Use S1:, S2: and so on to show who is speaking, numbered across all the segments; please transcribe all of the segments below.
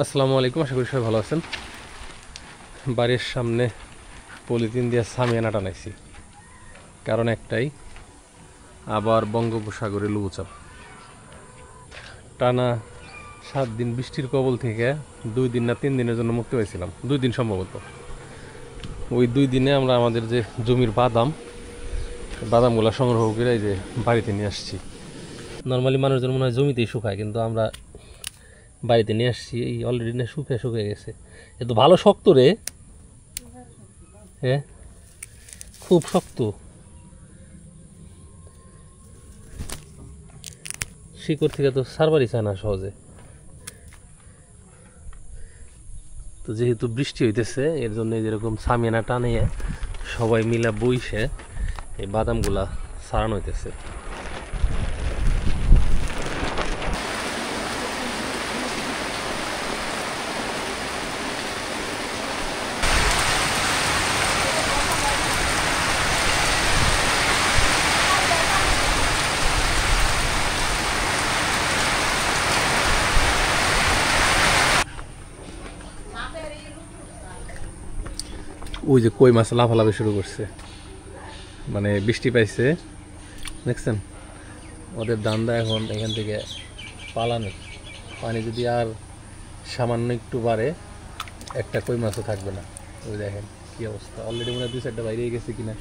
S1: আসসালামু আলাইকুম, আশা করি সবাই ভালো আছেন। বাড়ির সামনে পলিথিন দিয়ে সামিয়ানা টানাইছি, কারণ একটাই, আবার বঙ্গোপসাগরে লঘুচাপ টানা 7 দিন বৃষ্টির কবল থেকে 2 দিন না 3 দিনের জন্য মুক্তি হয়েছিলাম, 2 দিন সম্ভবত। ওই 2 দিনে আমরা আমাদের যে জমির বাদামগুলো সংগ্রহ করে এই যে বাড়িতে নিয়ে আসছি। নর্মালি মানুষজন মনে হয় জমিতেই শুকায়, কিন্তু আমরা বাড়িতে নিয়ে আসছি। এই অলরেডি না শুকিয়ে গেছে। এ তো ভালো শক্ত রে, হ্যাঁ খুব শক্ত, শিকড় থেকে তো সারবারই চায় না সহজে। তো যেহেতু বৃষ্টি হইতেছে, এর জন্য যেরকম সামিয়ানা টানিয়ে সবাই মিলে বইসে এই বাদামগুলা সারানো হইতেছে। ওই যে কই মাছ লাফালাফি শুরু করছে, মানে বৃষ্টি পাইছে, দেখছেন? ওদের দান্দা এখন এখান থেকে পালানো। পানি যদি আর সামান্য একটু বাড়ে, একটা কই মাছও থাকবে না। ওই দেখেন কি অবস্থা, অলরেডি মনে হয় 2-4টা বাইরে গেছে কিনা।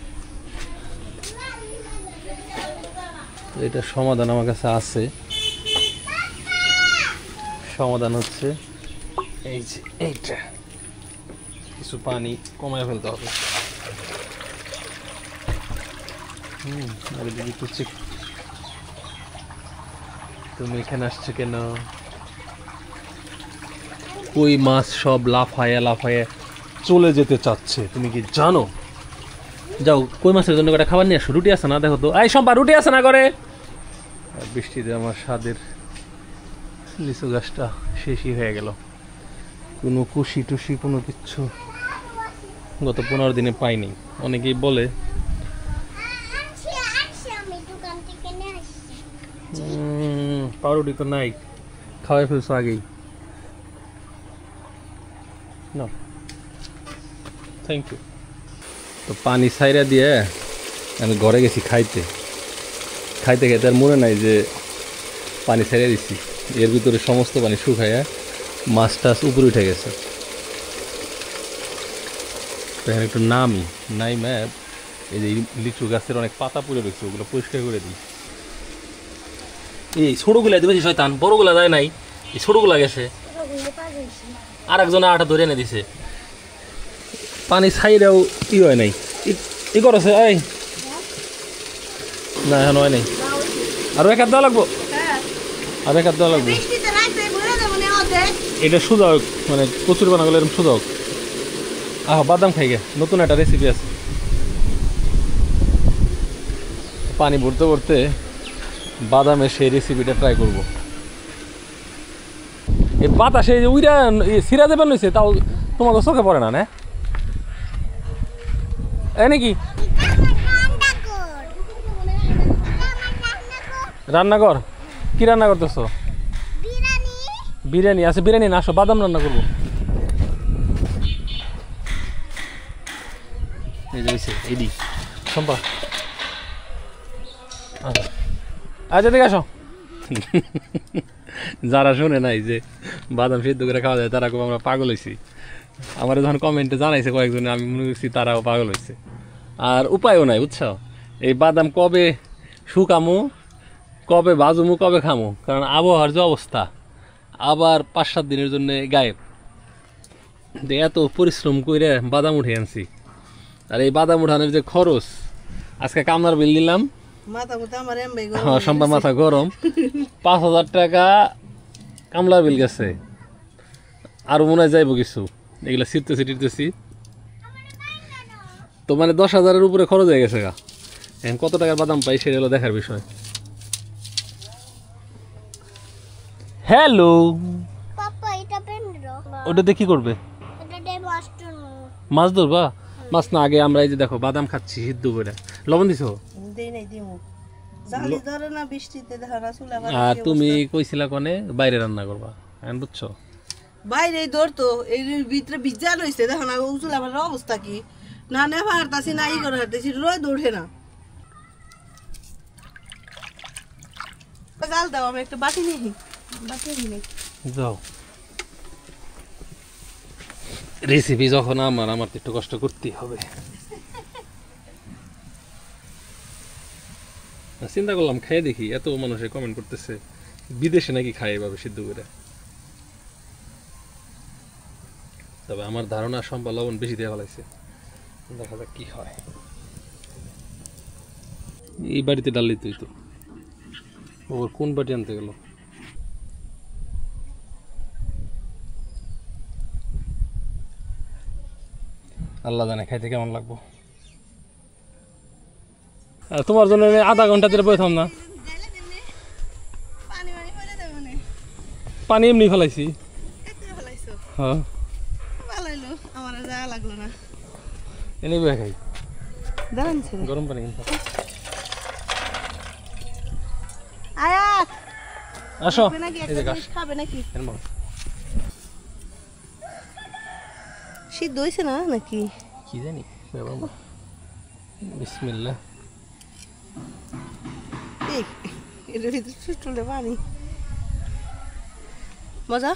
S1: তো এটা সমাধান আমার কাছে আছে। সমাধান হচ্ছে এই যে এইটা, কিছু পানি কমায় ফেলতে হবে। তুমি এখানে আসছো কেন? কই মাছ সব লাফায়ে চলে যেতে চাচ্ছে, তুমি কি জানো? যাও কই মাছের জন্য একটা খাবার নিয়ে আসো, রুটি আছে না? দেখো তো, এই সম্পা রুটি আছে না করে? বৃষ্টিতে আমার স্বাদের লিচু গাছটা শেষই হয়ে গেল। কোনো কুশি টুসি কোনো কিচ্ছু গত 15 দিনে পাইনি। অনেকেই বলে পাউরুটি তো নাই, খাওয়াই ফেলছো আগেই। না থ্যাংক ইউ। তো পানি ছাইরা দিয়ে আমি ঘরে গেছি খাইতে খাইতে আর মনে নাই যে পানি ছাইরা দিছি। এর ভিতরে সমস্ত পানি শুকাইয়া মাছ টাছ উপরে উঠে গেছে। তো এখানে একটু নাই ম্যাপ, এই যে লিচু গাছের অনেক পাতা পড়ে রয়েছে, ওগুলো পরিষ্কার করে দিই। এই ছোটগুলা দিবে শয়তান, বড়গুলা দেয় নাই, এই ছোটগুলা গেছে। আর একজনে আটা ধরে এনে দিছে। পানি ছাইরেও কি হয় নাই, ই করছে। এই না এখন হয় নাই, আরো এক হাত দেওয়া লাগবো, আরো এক হাত দেওয়া লাগবো। এটা সোজা হোক, মানে কচুরি বানা গেলে এরকম সোজা হোক। বাদাম খাই গে, নতুন একটা রেসিপি আছে। পানি ভরতে ভরতে বাদামের সেই রেসিপিটা ট্রাই করবো। এই বাতাসে উইরা সিরা দেবেন হয়েছে, তাও তোমাকে চোখে পড়ে না? এই নাকি রান্নাঘর? কি রান্না করতেছো? বিরিয়ানি আছে, বিরিয়ানি না, আসো বাদাম রান্না করবো। এই যে এইদি সম্পা, আচ্ছা ঠিক আসো। যারা শোনে নাই যে বাদাম সিদ্ধ করে খাওয়া যায়, তারা খুব আমরা পাগল হয়েছি। আমার যখন কমেন্টে জানাইছে কয়েকজনে, আমি মনে করছি তারাও পাগল হয়েছে। আর উপায়ও নাই, বুঝছো? এই বাদাম কবে শুকামু, কবে বাজুমু, কবে খামু, কারণ আবহাওয়ার যে অবস্থা, আবার 5-7 দিনের জন্য গায়েব। এত পরিশ্রম করে বাদাম উঠে আনছি, আর এই বাদাম উঠানোর যে খরচ, আজকে কামনার বিল দিলাম, সম্পা মাথা গরম, 5,000 টাকা কামলার বিল গেছে। আরো মনে হয় যাইব কিছু, এগুলা ছিটতেছি। তো মানে 10,000-এর উপরে খরচ হয়ে গেছে গা। এখন কত টাকার বাদাম পাই সেটা হলো দেখার বিষয়। হ্যালো, ওটাতে কি করবে? মাছ ধরবা? মাছ না, আগে আমরা এই যে দেখো বাদাম খাচ্ছি সিদ্ধ করে। লবণ দিছো? আর তুমি কইছিলা কোনে বাইরে রান্না করবা, এখন বুঝছো?
S2: বাইরে ধরতো এই ভিতরে ভিজা রয়েছে দেখো না উঁচুল আমার অবস্থা কি না নেবা হারতাছি না ই করে হারতাছি রোদ ওঠে না জাল দাও আমি একটা বাটি নিই
S1: যাও রেসিপি যখন আমার তো একটু কষ্ট করতেই হবে চিন্তা করলাম খেয়ে দেখি এত মানুষে কমেন্ট করতেছে বিদেশে নাকি খায় এভাবে সিদ্ধ করে তবে আমার ধারণা সম্ভব লবণ বেশি দেওয়া ফেলাইছে দেখা যাক কি হয় এই বাড়িতে ডাললি তুই তো ওর কোন বাটি আনতে গেল আল্লাহ জানে খাইতে কেমন লাগবো তোমার জন্য আধা ঘন্টা ধরে বসতাম না পানি এমনি ফেলাইছি হ্যাঁ এনে বয়ে খাই গরম পানি কিন্তু আসো
S2: সিদ্ধ হয়েছে না নাকি
S1: কি জানি বিসমিল্লাহ
S2: পানি মজা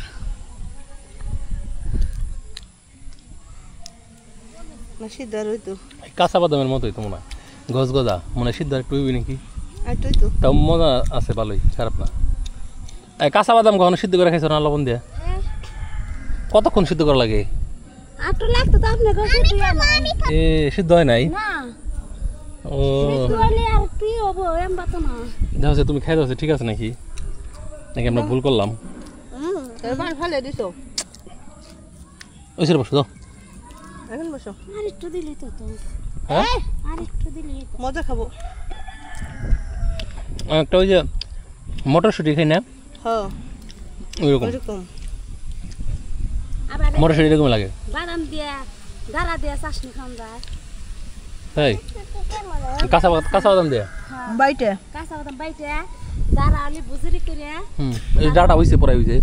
S2: না সিদ্ধ আর হইতো
S1: কাঁচা বাদামের মতোই তো মনে হয় গজ গজা মনে সিদ্ধ একটু হইবি নাকি তাও মজা আছে ভালোই খারাপ না এই কাঁচা বাদাম কখনো সিদ্ধ করে খাইছো না লবণ দিয়ে কতক্ষণ সিদ্ধ করা লাগে এ সিদ্ধ হয় নাই ও দেখো তুমি খাই দাও ঠিক আছে নাকি নাকি আমরা ভুল করলাম ওই সে বসো
S2: মজা খাবো
S1: একটা ওই যে মটরশুঁটি খাই না ওইরকম মটরশুঁটি এরকম লাগে
S3: বাদাম দিয়া গাড়া দিয়া চাশনি খাওয়া যায়
S1: তাই কাঁচা বাদাম দিয়ে
S2: বাইটে
S3: কাঁচা বাদাম বাইটে গাড়া আলি বুজুরি করে
S1: এই ডাটা হইছে পড়াই হইছে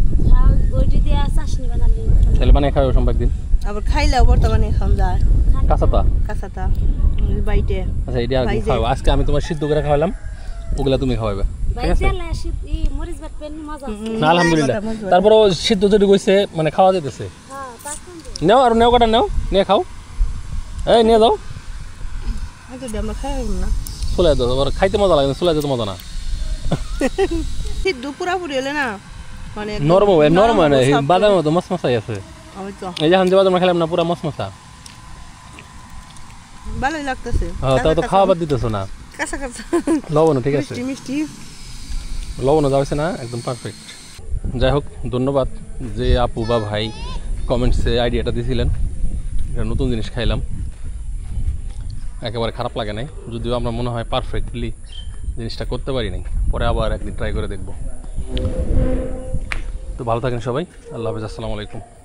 S3: ওইটি দিয়া চাশনি বানালি
S1: তাহলে বানিয়ে খাও সব একদিন
S2: আবার খাইলেও বর্তমানে খাওয়া যায়
S1: কাঁচাটা
S2: বাইটে
S1: আচ্ছা এটা একদিন খাও আজকে আমি তোমার সিদ্ধ করে খাওয়ালাম ওগুলা তুমি খাওয়াবে ঠিক আছে না আলহামদুলিল্লাহ তারপরও সিদ্ধ যদি কইছে মানে খাওয়া যেতেছে নেও আর নেও কাটা নেও নিয়ে খাও এই নিয়ে যাও চলে দাও আবার খাইতে মজা লাগে না চলে যেতে মজা না
S2: সিদ্ধ পুরাপুরি হলে না মানে
S1: নরম মানে বাদাম মতো মশমশাই আছে এই যে বাদাম খেলাম না পুরা মশমশা
S2: ভালোই লাগতেছে
S1: হ্যাঁ তাও তো খাওয়া বাদ দিতেছো না
S2: কাঁচা কাঁচা
S1: লবণও ঠিক আছে
S2: মিষ্টি
S1: লবণও যাচ্ছে না একদম পারফেক্ট যাই হোক ধন্যবাদ যে আপু বা ভাই কমেন্টসে আইডিয়াটা দিয়েছিলেন এটা নতুন জিনিস খাইলাম একেবারে খারাপ লাগে নাই যদিও আমরা মনে হয় পারফেক্টলি জিনিসটা করতে পারি নাই পরে আবার একদিন ট্রাই করে দেখব তো ভালো থাকেন সবাই আল্লাহ হাফেজ আসসালামু আলাইকুম